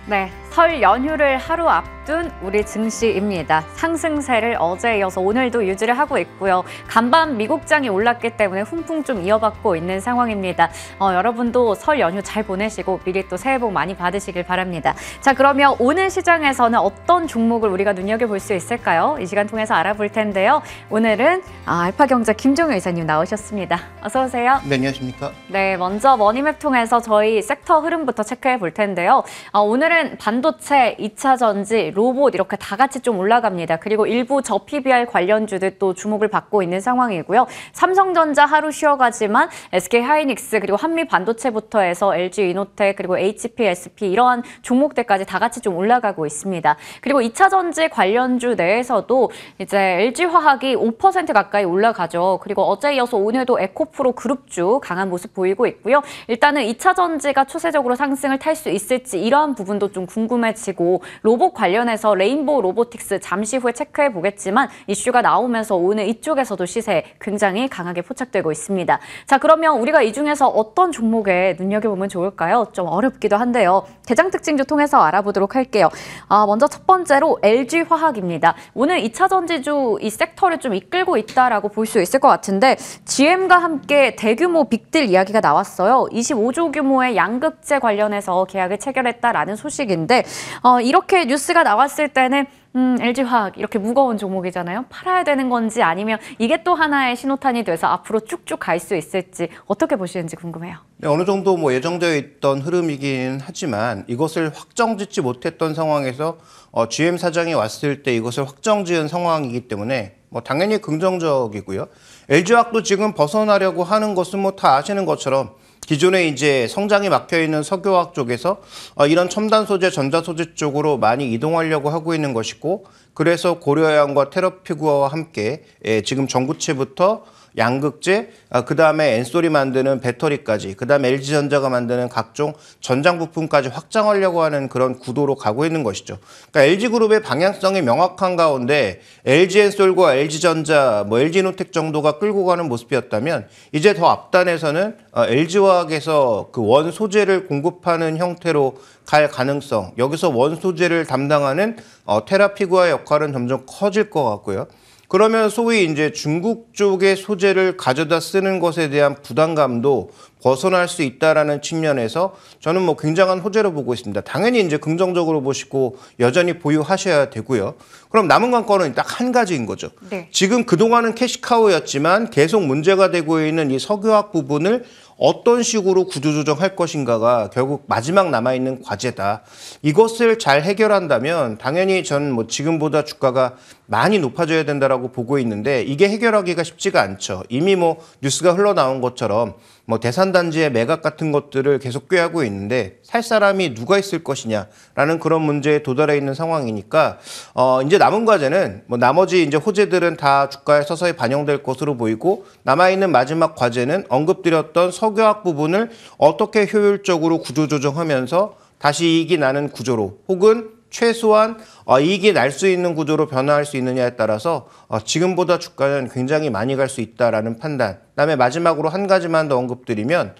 네, 설 연휴를 하루 앞둔 우리 증시입니다. 상승세를 어제에 이어서 오늘도 유지를 하고 있고요. 간밤 미국장이 올랐기 때문에 훈풍 좀 이어받고 있는 상황입니다. 여러분도 설 연휴 잘 보내시고 미리 또 새해 복 많이 받으시길 바랍니다. 자, 그러면 오늘 시장에서는 어떤 종목을 우리가 눈여겨볼 수 있을까요? 이 시간 통해서 알아볼 텐데요. 오늘은 알파경제 김종효 이사님 나오셨습니다. 어서 오세요. 네, 안녕하십니까? 네, 먼저 머니맵 통해서 저희 섹터 흐름부터 체크해 볼 텐데요. 오늘은 반도체, 2차 전지, 로봇 이렇게 다 같이 좀 올라갑니다. 그리고 일부 저PBR 관련주들 또 주목을 받고 있는 상황이고요. 삼성전자 하루 쉬어가지만 SK하이닉스 그리고 한미반도체부터 해서 LG이노텍 그리고 HPSP 이러한 종목들까지 다 같이 좀 올라가고 있습니다. 그리고 2차 전지 관련주 내에서도 이제 LG화학이 5% 가까이 올라가죠. 그리고 어제 이어서 오늘도 에코프로 그룹주 강한 모습 보이고 있고요. 일단은 2차 전지가 추세적으로 상승을 탈 수 있을지 이러한 부분도 좀 궁금해지고 로봇 관련해서 레인보우 로보틱스 잠시 후에 체크해 보겠지만 이슈가 나오면서 오늘 이쪽에서도 시세 굉장히 강하게 포착되고 있습니다. 자, 그러면 우리가 이 중에서 어떤 종목에 눈여겨보면 좋을까요? 좀 어렵기도 한데요. 대장 특징주 통해서 알아보도록 할게요. 먼저 첫 번째로 LG화학입니다. 오늘 2차 전지주 이 섹터를 좀 이끌고 있다라고 볼 수 있을 것 같은데 GM과 함께 대규모 빅딜 이야기가 나왔어요. 25조 규모의 양극재 관련해서 계약을 체결했다라는 소식인데 이렇게 뉴스가 나왔을 때는 LG화학 이렇게 무거운 종목이잖아요. 팔아야 되는 건지 아니면 이게 또 하나의 신호탄이 돼서 앞으로 쭉쭉 갈 수 있을지 어떻게 보시는지 궁금해요. 네, 어느 정도 예정되어 있던 흐름이긴 하지만 이것을 확정짓지 못했던 상황에서 GM 사장이 왔을 때 이것을 확정지은 상황이기 때문에 당연히 긍정적이고요. LG화학도 지금 벗어나려고 하는 것은 다 아시는 것처럼 기존에 이제 성장이 막혀 있는 석유화학 쪽에서 이런 첨단 소재, 전자 소재 쪽으로 많이 이동하려고 하고 있는 것이고, 그래서 고려해양과 테라피구어와 함께 지금 전구체부터 양극재, 그다음에 엔솔이 만드는 배터리까지, 그다음에 LG전자가 만드는 각종 전장 부품까지 확장하려고 하는 그런 구도로 가고 있는 것이죠. 그러니까 LG그룹의 방향성이 명확한 가운데 LG엔솔과 LG전자, LG노텍 정도가 끌고 가는 모습이었다면 이제 더 앞단에서는 LG화학에서 그 원 소재를 공급하는 형태로 갈 가능성, 여기서 원 소재를 담당하는 테라피구어의 역할은 점점 커질 것 같고요. 그러면 소위 이제 중국 쪽의 소재를 가져다 쓰는 것에 대한 부담감도 벗어날 수 있다라는 측면에서 저는 굉장한 호재로 보고 있습니다. 당연히 이제 긍정적으로 보시고 여전히 보유하셔야 되고요. 그럼 남은 관건은 딱 한 가지인 거죠. 네. 지금 그동안은 캐시카우였지만 계속 문제가 되고 있는 이 석유화학 부분을 어떤 식으로 구조조정할 것인가가 결국 마지막 남아있는 과제다. 이것을 잘 해결한다면 당연히 저는 지금보다 주가가 많이 높아져야 된다라고 보고 있는데 이게 해결하기가 쉽지가 않죠. 이미 뉴스가 흘러나온 것처럼 대산단지의 매각 같은 것들을 계속 꾀하고 있는데 살 사람이 누가 있을 것이냐라는 그런 문제에 도달해 있는 상황이니까 이제 남은 과제는 나머지 이제 호재들은 다 주가에 서서히 반영될 것으로 보이고 남아있는 마지막 과제는 언급드렸던 석유화학 부분을 어떻게 효율적으로 구조조정하면서 다시 이익이 나는 구조로 혹은 최소한 이익이 날 수 있는 구조로 변화할 수 있느냐에 따라서 지금보다 주가는 굉장히 많이 갈 수 있다라는 판단. 그다음에 마지막으로 한 가지만 더 언급드리면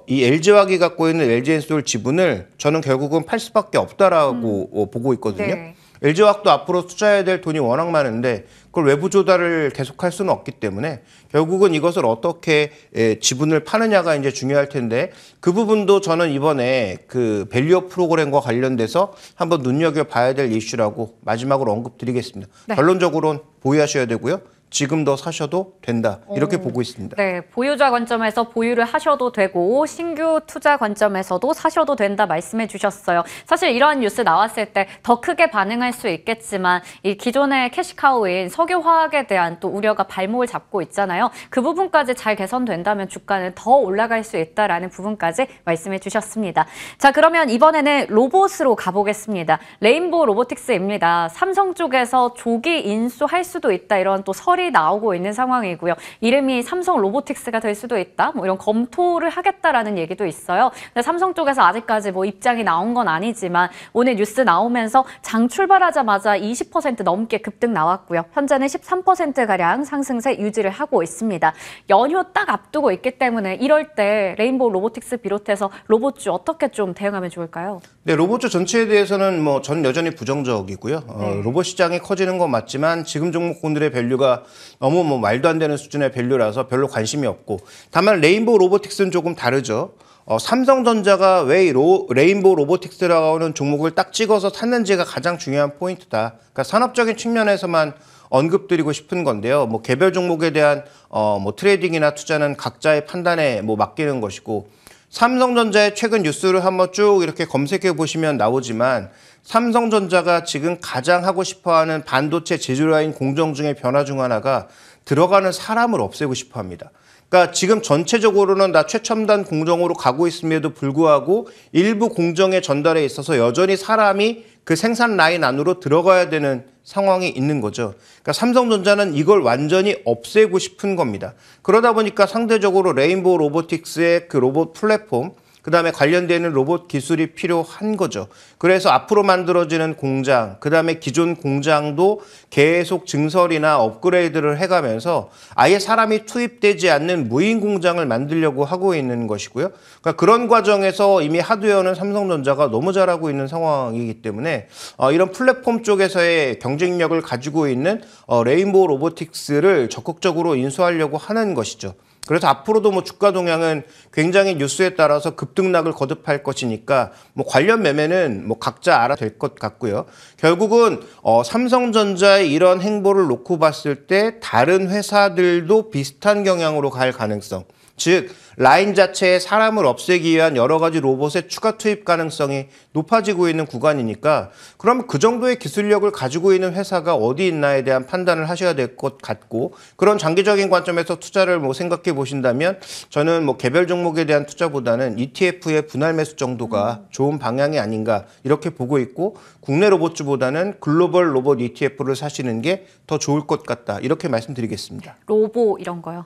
이 LG화학이 갖고 있는 LG엔솔 지분을 저는 결국은 팔 수밖에 없다라고 보고 있거든요. 네. LG화학도 앞으로 투자해야 될 돈이 워낙 많은데 그걸 외부 조달을 계속할 수는 없기 때문에 결국은 이것을 어떻게 지분을 파느냐가 이제 중요할 텐데 그 부분도 저는 이번에 그 밸류업 프로그램과 관련돼서 한번 눈여겨봐야 될 이슈라고 마지막으로 언급드리겠습니다. 네. 결론적으로는 보유하셔야 되고요. 지금 더 사셔도 된다. 이렇게 보고 있습니다. 네, 보유자 관점에서 보유를 하셔도 되고 신규 투자 관점에서도 사셔도 된다 말씀해 주셨어요. 사실 이러한 뉴스 나왔을 때 더 크게 반응할 수 있겠지만 이 기존의 캐시카우인 석유화학에 대한 또 우려가 발목을 잡고 있잖아요. 그 부분까지 잘 개선된다면 주가는 더 올라갈 수 있다라는 부분까지 말씀해 주셨습니다. 자, 그러면 이번에는 로봇으로 가보겠습니다. 레인보우 로보틱스입니다. 삼성 쪽에서 조기 인수할 수도 있다 이런 또 설이 말이 나오고 있는 상황이고요. 이름이 삼성 로보틱스가 될 수도 있다. 뭐 이런 검토를 하겠다라는 얘기도 있어요. 근데 삼성 쪽에서 아직까지 뭐 입장이 나온 건 아니지만 오늘 뉴스 나오면서 장 출발하자마자 20% 넘게 급등 나왔고요. 현재는 13%가량 상승세 유지를 하고 있습니다. 연휴 딱 앞두고 있기 때문에 이럴 때 레인보우 로보틱스 비롯해서 로봇주 어떻게 좀 대응하면 좋을까요? 네, 로봇주 전체에 대해서는 뭐 전 여전히 부정적이고요. 로봇 시장이 커지는 건 맞지만 지금 종목군들의 밸류가 너무 뭐 말도 안 되는 수준의 밸류라서 별로 관심이 없고, 다만 레인보우 로보틱스는 조금 다르죠. 삼성전자가 왜 레인보우 로보틱스라고 하는 종목을 딱 찍어서 샀는지가 가장 중요한 포인트다. 그러니까 산업적인 측면에서만 언급드리고 싶은 건데요. 뭐 개별 종목에 대한 뭐 트레이딩이나 투자는 각자의 판단에 뭐 맡기는 것이고, 삼성전자의 최근 뉴스를 한번 쭉 이렇게 검색해 보시면 나오지만 삼성전자가 지금 가장 하고 싶어하는 반도체 제조라인 공정 중에 변화 중 하나가 들어가는 사람을 없애고 싶어 합니다. 그러니까 지금 전체적으로는 다 최첨단 공정으로 가고 있음에도 불구하고 일부 공정의 전달에 있어서 여전히 사람이 그 생산 라인 안으로 들어가야 되는 상황이 있는 거죠. 그러니까 삼성전자는 이걸 완전히 없애고 싶은 겁니다. 그러다 보니까 상대적으로 레인보우 로보틱스의 그 로봇 플랫폼, 그다음에 관련되는 로봇 기술이 필요한 거죠. 그래서 앞으로 만들어지는 공장, 그다음에 기존 공장도 계속 증설이나 업그레이드를 해가면서 아예 사람이 투입되지 않는 무인 공장을 만들려고 하고 있는 것이고요. 그러니까 그런 과정에서 이미 하드웨어는 삼성전자가 너무 잘하고 있는 상황이기 때문에 이런 플랫폼 쪽에서의 경쟁력을 가지고 있는 레인보우 로보틱스를 적극적으로 인수하려고 하는 것이죠. 그래서 앞으로도 뭐 주가 동향은 굉장히 뉴스에 따라서 급등락을 거듭할 것이니까 뭐 관련 매매는 뭐 각자 알아야 될 것 같고요. 결국은 삼성전자의 이런 행보를 놓고 봤을 때 다른 회사들도 비슷한 경향으로 갈 가능성, 즉 라인 자체에 사람을 없애기 위한 여러 가지 로봇의 추가 투입 가능성이 높아지고 있는 구간이니까, 그럼 그 정도의 기술력을 가지고 있는 회사가 어디 있나에 대한 판단을 하셔야 될 것 같고, 그런 장기적인 관점에서 투자를 뭐 생각해 보신다면 저는 뭐 개별 종목에 대한 투자보다는 ETF의 분할 매수 정도가 좋은 방향이 아닌가 이렇게 보고 있고, 국내 로봇주보다는 글로벌 로봇 ETF를 사시는 게 더 좋을 것 같다 이렇게 말씀드리겠습니다. 로보 이런 거요?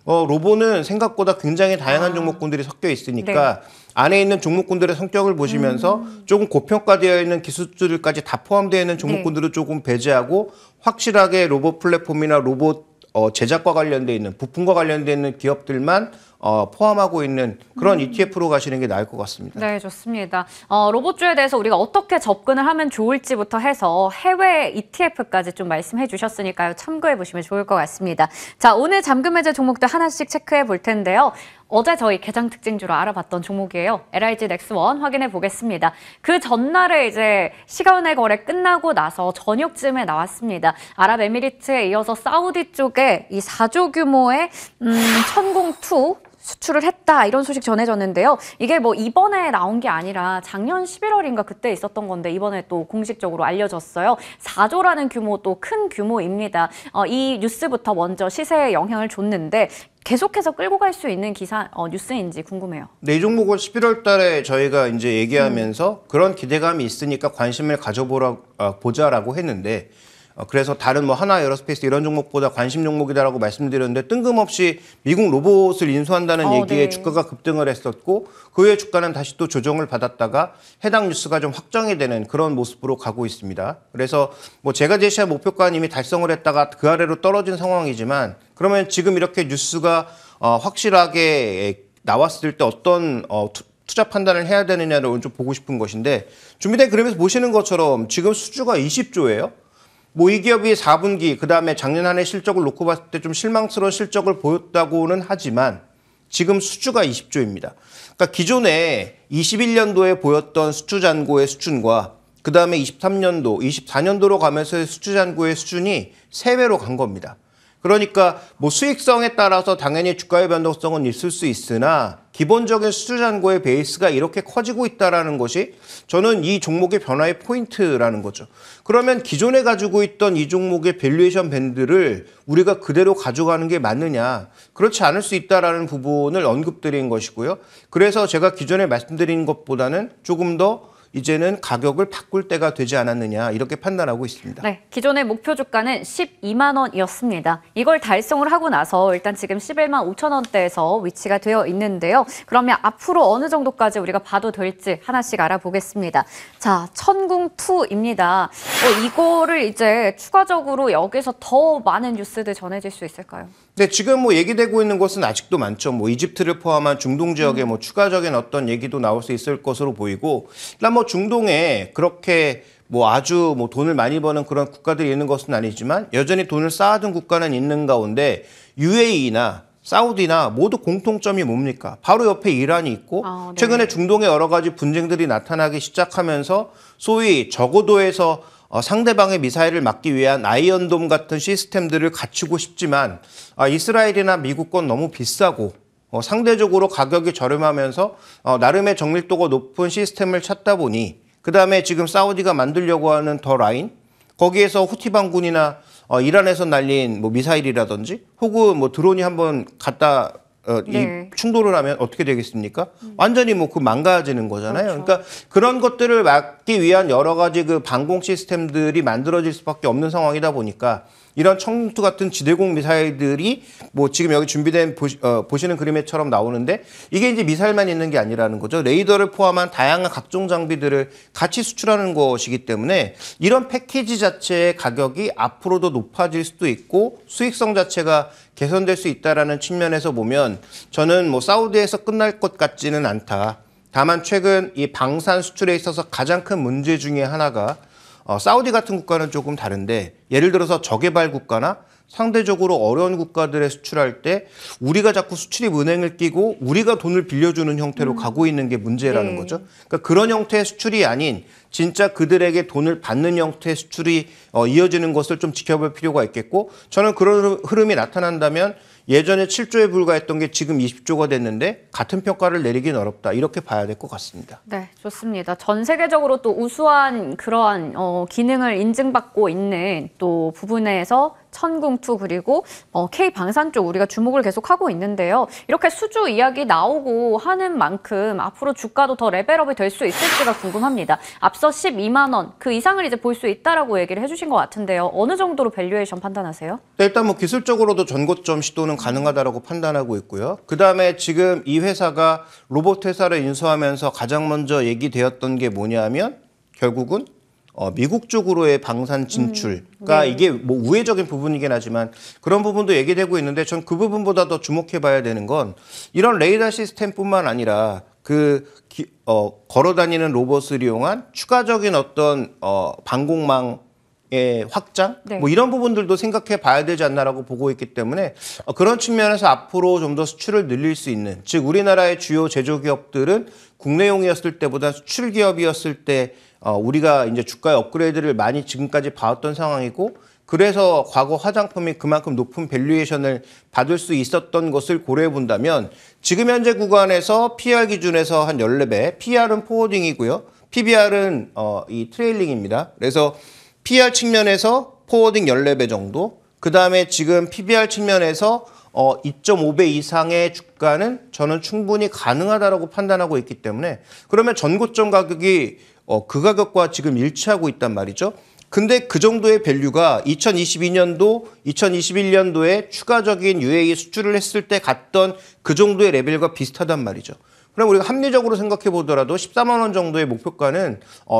로봇은 생각보다 굉장히 다양한 종목군들이 섞여 있으니까 안에 있는 종목군들의 성격을 보시면서 조금 고평가되어 있는 기술주들까지 다 포함되어 있는 종목군들을 조금 배제하고 확실하게 로봇 플랫폼이나 로봇 제작과 관련되어 있는 부품과 관련되어 있는 기업들만 포함하고 있는 그런 ETF로 가시는 게 나을 것 같습니다. 네, 좋습니다. 로봇주에 대해서 우리가 어떻게 접근을 하면 좋을지부터 해서 해외 ETF까지 좀 말씀해 주셨으니까요. 참고해 보시면 좋을 것 같습니다. 자, 오늘 잠금 해제 종목들 하나씩 체크해 볼 텐데요. 어제 저희 개장 특징주로 알아봤던 종목이에요. LIG 넥스원 확인해 보겠습니다. 그 전날에 이제 시간의 거래 끝나고 나서 저녁쯤에 나왔습니다. 아랍에미리트에 이어서 사우디 쪽에 이 4조 규모의 천공2 수출을 했다 이런 소식 전해졌는데요. 이게 뭐 이번에 나온 게 아니라 작년 11월인가 그때 있었던 건데 이번에 또 공식적으로 알려졌어요. 4조라는 규모도 큰 규모입니다. 이 뉴스부터 먼저 시세에 영향을 줬는데 계속해서 끌고 갈 수 있는 기사 뉴스인지 궁금해요. 네, 이 종목을 11월 달에 저희가 이제 얘기하면서 그런 기대감이 있으니까 관심을 보자라고 했는데, 그래서 다른 뭐 하나 에어로스페이스 이런 종목보다 관심 종목이다라고 말씀드렸는데 뜬금없이 미국 로봇을 인수한다는 얘기에 주가가 급등을 했었고, 그 후에 주가는 다시 또 조정을 받았다가 해당 뉴스가 좀 확정이 되는 그런 모습으로 가고 있습니다. 그래서 뭐 제가 제시한 목표가는 이미 달성을 했다가 그 아래로 떨어진 상황이지만, 그러면 지금 이렇게 뉴스가 확실하게 나왔을 때 어떤 투자 판단을 해야 되느냐를 오늘 좀 보고 싶은 것인데, 준비된 그림에서 보시는 것처럼 지금 수주가 20조예요. 뭐 이 기업이 4분기, 그다음에 작년 한 해 실적을 놓고 봤을 때 좀 실망스러운 실적을 보였다고는 하지만 지금 수주가 20조입니다. 그러니까 기존에 21년도에 보였던 수주 잔고의 수준과 그다음에 23년도, 24년도로 가면서의 수주 잔고의 수준이 3배로 간 겁니다. 그러니까 뭐 수익성에 따라서 당연히 주가의 변동성은 있을 수 있으나 기본적인 수주 잔고의 베이스가 이렇게 커지고 있다는 것이 저는 이 종목의 변화의 포인트라는 거죠. 그러면 기존에 가지고 있던 이 종목의 밸류에이션 밴드를 우리가 그대로 가져가는 게 맞느냐? 그렇지 않을 수 있다는 부분을 언급드린 것이고요. 그래서 제가 기존에 말씀드린 것보다는 조금 더 이제는 가격을 바꿀 때가 되지 않았느냐 이렇게 판단하고 있습니다. 네, 기존의 목표 주가는 12만 원이었습니다. 이걸 달성을 하고 나서 일단 지금 11만 5천 원대에서 위치가 되어 있는데요. 그러면 앞으로 어느 정도까지 우리가 봐도 될지 하나씩 알아보겠습니다. 자, 천궁2입니다. 이거를 이제 추가적으로 여기서 더 많은 뉴스들 전해질 수 있을까요? 네, 지금 뭐 얘기되고 있는 것은 아직도 많죠. 뭐 이집트를 포함한 중동 지역에 뭐 추가적인 어떤 얘기도 나올 수 있을 것으로 보이고, 일단 뭐 중동에 그렇게 뭐 아주 뭐 돈을 많이 버는 그런 국가들이 있는 것은 아니지만 여전히 돈을 쌓아둔 국가는 있는 가운데 UAE나 사우디나 모두 공통점이 뭡니까? 바로 옆에 이란이 있고 네. 최근에 중동에 여러 가지 분쟁들이 나타나기 시작하면서 소위 저고도에서 상대방의 미사일을 막기 위한 아이언돔 같은 시스템들을 갖추고 싶지만 이스라엘이나 미국 건 너무 비싸고 상대적으로 가격이 저렴하면서 나름의 정밀도가 높은 시스템을 찾다 보니 그다음에 지금 사우디가 만들려고 하는 더 라인 거기에서 후티 반군이나 이란에서 날린 뭐 미사일이라든지 혹은 뭐 드론이 한번 갖다 네. 이 충돌을 하면 어떻게 되겠습니까? 완전히 뭐 그 망가지는 거잖아요. 그렇죠. 그러니까 그런 것들을 막기 위한 여러 가지 그 방공 시스템들이 만들어질 수밖에 없는 상황이다 보니까 이런 청투 같은 지대공 미사일들이 뭐 지금 여기 준비된 보시는 그림에처럼 나오는데 이게 이제 미사일만 있는 게 아니라는 거죠. 레이더를 포함한 다양한 각종 장비들을 같이 수출하는 것이기 때문에 이런 패키지 자체의 가격이 앞으로도 높아질 수도 있고 수익성 자체가 개선될 수 있다라는 측면에서 보면 저는 뭐 사우디에서 끝날 것 같지는 않다. 다만 최근 이 방산 수출에 있어서 가장 큰 문제 중에 하나가 사우디 같은 국가는 조금 다른데 예를 들어서 저개발 국가나 상대적으로 어려운 국가들에 수출할 때 우리가 자꾸 수출입 은행을 끼고 우리가 돈을 빌려주는 형태로 가고 있는 게 문제라는 네. 거죠. 그러니까 그런 형태의 수출이 아닌 진짜 그들에게 돈을 받는 형태의 수출이 이어지는 것을 좀 지켜볼 필요가 있겠고 저는 그런 흐름이 나타난다면 예전에 7조에 불과했던 게 지금 20조가 됐는데 같은 평가를 내리긴 어렵다. 이렇게 봐야 될 것 같습니다. 네, 좋습니다. 전 세계적으로 또 우수한 그러한 기능을 인증받고 있는 또 부분에서 천궁2 그리고 K방산 쪽 우리가 주목을 계속하고 있는데요. 이렇게 수주 이야기 나오고 하는 만큼 앞으로 주가도 더 레벨업이 될 수 있을지가 궁금합니다. 앞서 12만 원 그 이상을 이제 볼 수 있다라고 얘기를 해주신 것 같은데요. 어느 정도로 밸류에이션 판단하세요? 네, 일단 뭐 기술적으로도 전고점 시도는 가능하다라고 판단하고 있고요. 그다음에 지금 이 회사가 로봇 회사를 인수하면서 가장 먼저 얘기되었던 게 뭐냐면 결국은 미국 쪽으로의 방산 진출가 네. 이게 뭐 우회적인 부분이긴 하지만 그런 부분도 얘기되고 있는데 전 그 부분보다 더 주목해봐야 되는 건 이런 레이더 시스템뿐만 아니라 걸어다니는 로봇을 이용한 추가적인 어떤 방공망의 확장 네. 뭐 이런 부분들도 생각해 봐야 되지 않나라고 보고 있기 때문에 그런 측면에서 앞으로 좀 더 수출을 늘릴 수 있는 즉 우리나라의 주요 제조기업들은 국내용이었을 때보다 수출 기업이었을 때 우리가 이제 주가의 업그레이드를 많이 지금까지 봐왔던 상황이고 그래서 과거 화장품이 그만큼 높은 밸류에이션을 받을 수 있었던 것을 고려해 본다면 지금 현재 구간에서 PR 기준에서 한 14배, PR은 포워딩이고요. PBR은 이 트레일링입니다. 그래서 PR 측면에서 포워딩 14배 정도, 그 다음에 지금 PBR 측면에서 2.5배 이상의 주가는 저는 충분히 가능하다고 판단하고 있기 때문에 그러면 전고점 가격이 그 가격과 지금 일치하고 있단 말이죠. 근데 그 정도의 밸류가 2022년도, 2021년도에 추가적인 UAE 수출을 했을 때 갔던 그 정도의 레벨과 비슷하단 말이죠. 그럼 우리가 합리적으로 생각해 보더라도 14만 원 정도의 목표가는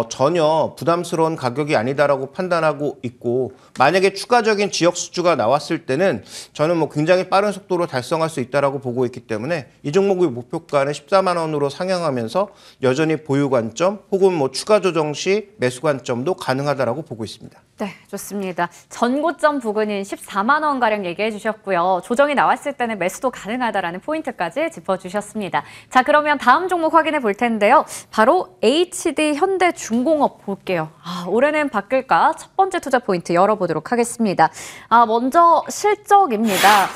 전혀 부담스러운 가격이 아니다라고 판단하고 있고 만약에 추가적인 지역 수주가 나왔을 때는 저는 뭐 굉장히 빠른 속도로 달성할 수 있다라고 보고 있기 때문에 이 종목의 목표가는 14만 원으로 상향하면서 여전히 보유 관점 혹은 뭐 추가 조정 시 매수 관점도 가능하다라고 보고 있습니다. 네, 좋습니다. 전고점 부근인 14만 원가량 얘기해 주셨고요. 조정이 나왔을 때는 매수도 가능하다라는 포인트까지 짚어주셨습니다. 자, 그러면 다음 종목 확인해 볼 텐데요. 바로 HD 현대중공업 볼게요. 올해는 바뀔까? 첫 번째 투자 포인트 열어보도록 하겠습니다. 먼저 실적입니다.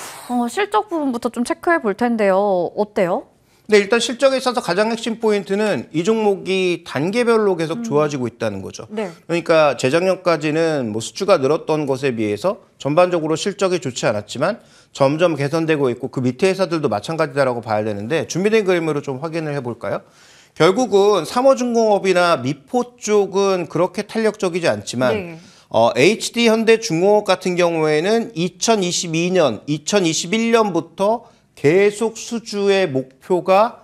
실적 부분부터 좀 체크해 볼 텐데요. 어때요? 네, 일단 실적에 있어서 가장 핵심 포인트는 이 종목이 단계별로 계속 좋아지고 있다는 거죠. 네. 그러니까 재작년까지는 뭐 수주가 늘었던 것에 비해서 전반적으로 실적이 좋지 않았지만 점점 개선되고 있고 그 밑에 회사들도 마찬가지다라고 봐야 되는데 준비된 그림으로 좀 확인을 해볼까요? 결국은 삼호중공업이나 미포 쪽은 그렇게 탄력적이지 않지만 네. HD 현대중공업 같은 경우에는 2022년, 2021년부터 계속 수주의 목표가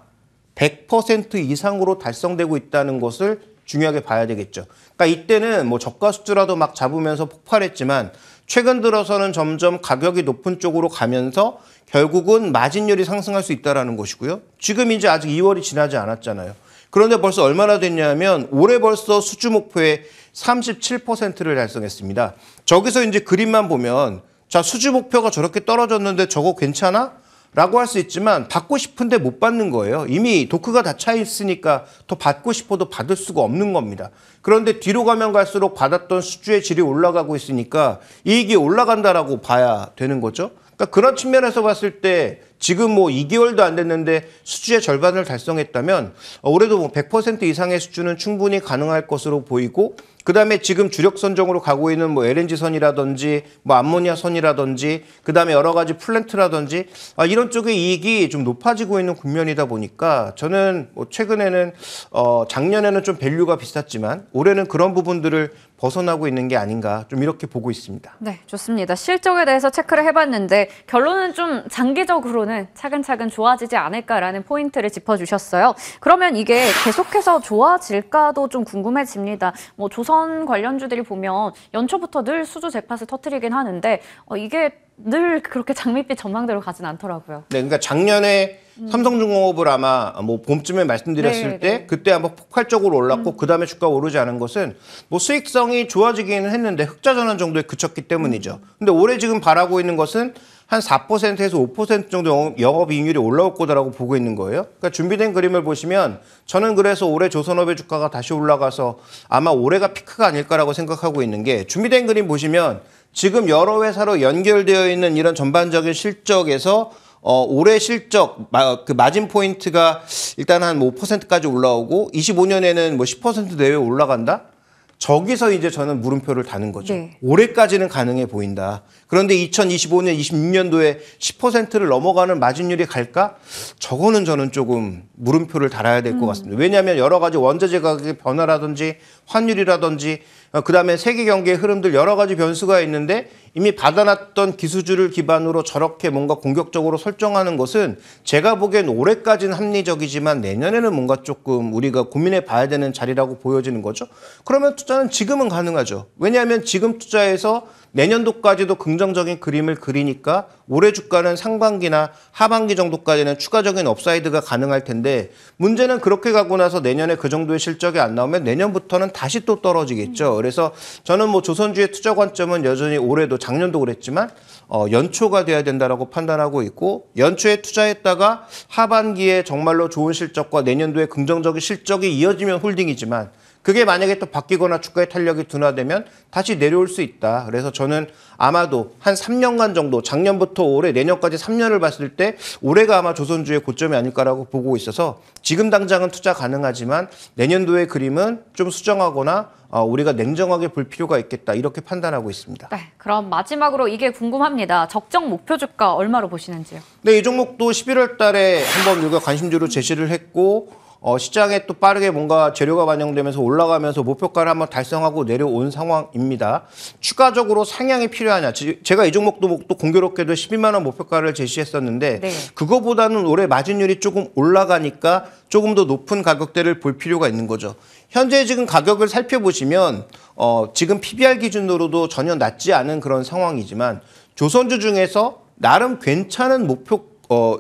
100% 이상으로 달성되고 있다는 것을 중요하게 봐야 되겠죠. 그러니까 이때는 뭐 저가 수주라도 막 잡으면서 폭발했지만 최근 들어서는 점점 가격이 높은 쪽으로 가면서 결국은 마진율이 상승할 수 있다는 것이고요. 지금 이제 아직 2월이 지나지 않았잖아요. 그런데 벌써 얼마나 됐냐면 올해 벌써 수주 목표의 37%를 달성했습니다. 저기서 이제 그림만 보면 자, 수주 목표가 저렇게 떨어졌는데 저거 괜찮아? 라고 할 수 있지만 받고 싶은데 못 받는 거예요. 이미 도크가 다 차 있으니까 더 받고 싶어도 받을 수가 없는 겁니다. 그런데 뒤로 가면 갈수록 받았던 수주의 질이 올라가고 있으니까 이익이 올라간다라고 봐야 되는 거죠. 그러니까 그런 측면에서 봤을 때 지금 뭐 2개월도 안 됐는데 수주의 절반을 달성했다면 올해도 뭐 100% 이상의 수주는 충분히 가능할 것으로 보이고 그다음에 지금 주력 선종으로 가고 있는 뭐 LNG선이라든지 뭐 암모니아선이라든지 그다음에 여러 가지 플랜트라든지 이런 쪽의 이익이 좀 높아지고 있는 국면이다 보니까 저는 뭐 최근에는 작년에는 좀 밸류가 비쌌지만 올해는 그런 부분들을 벗어나고 있는 게 아닌가 좀 이렇게 보고 있습니다. 네, 좋습니다. 실적에 대해서 체크를 해봤는데 결론은 좀 장기적으로는 차근차근 좋아지지 않을까라는 포인트를 짚어주셨어요. 그러면 이게 계속해서 좋아질까도 좀 궁금해집니다. 뭐 조선 관련주들이 보면 연초부터 늘 수주 잭팟을 터뜨리긴 하는데 이게 늘 그렇게 장밋빛 전망대로 가진 않더라고요. 네, 그러니까 작년에 삼성중공업을 아마 뭐 봄쯤에 말씀드렸을 때 그때 한번 폭발적으로 올랐고 그다음에 주가가 오르지 않은 것은 뭐 수익성이 좋아지기는 했는데 흑자 전환 정도에 그쳤기 때문이죠. 근데 올해 지금 바라고 있는 것은 한 4%에서 5% 정도 영업이익률이 올라올 거다라고 보고 있는 거예요. 그러니까 준비된 그림을 보시면 저는 그래서 올해 조선업의 주가가 다시 올라가서 아마 올해가 피크가 아닐까라고 생각하고 있는 게 준비된 그림 보시면 지금 여러 회사로 연결되어 있는 이런 전반적인 실적에서 올해 실적 그 마진 포인트가 일단 한 5%까지 올라오고 25년에는 뭐 10% 내외 올라간다. 저기서 이제 저는 물음표를 다는 거죠. 네. 올해까지는 가능해 보인다. 그런데 2025년, 26년도에 10%를 넘어가는 마진율이 갈까? 저거는 저는 조금 물음표를 달아야 될 것 같습니다. 왜냐하면 여러 가지 원자재 가격의 변화라든지 환율이라든지 그다음에 세계 경기의 흐름들 여러 가지 변수가 있는데 이미 받아놨던 기수주를 기반으로 저렇게 뭔가 공격적으로 설정하는 것은 제가 보기엔 올해까지는 합리적이지만 내년에는 뭔가 조금 우리가 고민해 봐야 되는 자리라고 보여지는 거죠. 그러면 투자는 지금은 가능하죠. 왜냐하면 지금 투자해서 내년도까지도 긍정적인 그림을 그리니까 올해 주가는 상반기나 하반기 정도까지는 추가적인 업사이드가 가능할 텐데 문제는 그렇게 가고 나서 내년에 그 정도의 실적이 안 나오면 내년부터는 다시 또 떨어지겠죠. 그래서 저는 뭐 조선주의 투자 관점은 여전히 올해도 작년도 그랬지만 연초가 돼야 된다라고 판단하고 있고 연초에 투자했다가 하반기에 정말로 좋은 실적과 내년도에 긍정적인 실적이 이어지면 홀딩이지만 그게 만약에 또 바뀌거나 주가의 탄력이 둔화되면 다시 내려올 수 있다. 그래서 저는 아마도 한 3년간 정도 작년부터 올해 내년까지 3년을 봤을 때 올해가 아마 조선주의 고점이 아닐까라고 보고 있어서 지금 당장은 투자 가능하지만 내년도의 그림은 좀 수정하거나 우리가 냉정하게 볼 필요가 있겠다. 이렇게 판단하고 있습니다. 네, 그럼 마지막으로 이게 궁금합니다. 적정 목표 주가 얼마로 보시는지요? 네, 이 종목도 11월 달에 한번 우리가 관심주로 제시를 했고 시장에 또 빠르게 뭔가 재료가 반영되면서 올라가면서 목표가를 한번 달성하고 내려온 상황입니다. 추가적으로 상향이 필요하냐. 제가 이 종목도 또 공교롭게도 12만 원 목표가를 제시했었는데 네. 그거보다는 올해 마진율이 조금 올라가니까 조금 더 높은 가격대를 볼 필요가 있는 거죠. 현재 지금 가격을 살펴보시면 지금 PBR 기준으로도 전혀 낮지 않은 그런 상황이지만 조선주 중에서 나름 괜찮은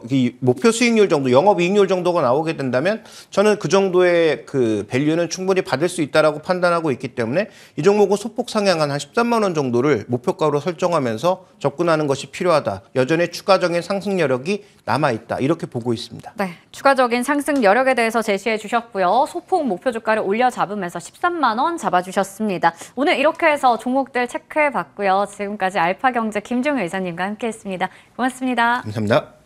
이 목표 수익률 정도, 영업이익률 정도가 나오게 된다면 저는 그 정도의 그 밸류는 충분히 받을 수 있다라고 판단하고 있기 때문에 이 종목은 소폭 상향한 한 13만 원 정도를 목표가로 설정하면서 접근하는 것이 필요하다. 여전히 추가적인 상승 여력이 남아있다. 이렇게 보고 있습니다. 네, 추가적인 상승 여력에 대해서 제시해 주셨고요. 소폭 목표 주가를 올려 잡으면서 13만 원 잡아주셨습니다. 오늘 이렇게 해서 종목들 체크해 봤고요. 지금까지 알파경제 김종효 이사님과 함께했습니다. 고맙습니다. 감사합니다.